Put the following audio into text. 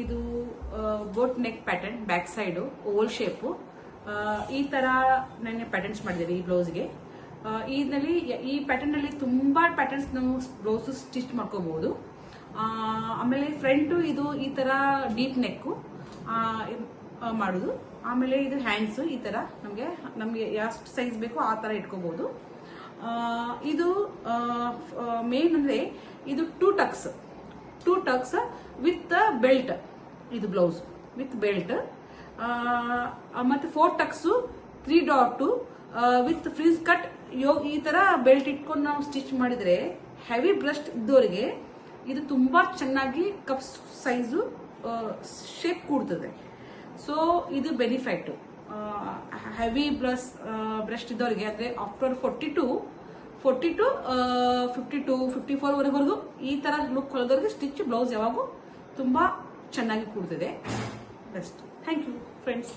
ಇದು boat neck pattern, back side Oval shape. ಈ ತರ ನಾನು ಪ್ಯಾಟರ್ನ್ಸ್ ಮಾಡಿದ್ದೇನೆ ಈ ಬ್ಲೌಸ್ಗೆ. ಈ ಪ್ಯಾಟರ್ನ್ ನಲ್ಲಿ ತುಂಬಾ ಪ್ಯಾಟರ್ನ್ಸ್ ನಾವು ಬ್ಲೌಸ್ ಸ್ಟಿಚ್ ಮಾಡ್ಕೋಬಹುದು. ಆಮೇಲೆ ಫ್ರಂಟ್ ಇದು ಈ ತರ ಡೀಪ್ ನೆಕ್ ಮಾಡುದು. ಆಮೇಲೆ ಇದು ಹ್ಯಾಂಡ್ಸ್ ಈ ತರ ನಮ್ಗೆ ಎಷ್ಟು ಸೈಜ್ ಬೇಕೋ ಆ ತರ ಇಟ್ಕೋಬಹುದು. ಇದು ಮೇನ್ ಅಂದ್ರೆ ಇದು ಟೂ ಟಕ್ಸ್ ವಿತ್ ಬೆಲ್ಟ್. ಇದು ಬ್ಲೌಸ್ ವಿತ್ ಬೆಲ್ಟ್. ಮತ್ತೆ 4 Tux 3 dot with freeze cut. ಈ ತರ ಬೆಲ್ಟ್ ಇಟ್ಕೊಂಡು ನಾವು ಸ್ಟಿಚ್ ಮಾಡಿದ್ರೆ ಹೆವಿ ಬ್ರಸ್ಟ್ ಇದ್ದವರಿಗೆ ಇದು ತುಂಬಾ ಚೆನ್ನಾಗಿ ಕಪ್ ಸೈಜು ಶೇಪ್ ಕೊಡ್ತದೆ. ಸೊ ಇದು ಬೆನಿಫಿಟ್ ಹೆವಿ ಬ್ರೆಸ್ಟ್ ಇದ್ದವರಿಗೆ. ಅಂದ್ರೆ ಆಫ್ಟರ್ 42 52 54 ವರೆಗೂ ಈ ತರ ಲುಕ್ ಹೊಲದವರಿಗೆ ಸ್ಟಿಚ್ ಬ್ಲೌಸ್ ಯಾವಾಗೂ ತುಂಬಾ ಚೆನ್ನಾಗಿ ಕೂಡ್ತದೆ. ಬೆಸ್ಟ್. Thank you friends.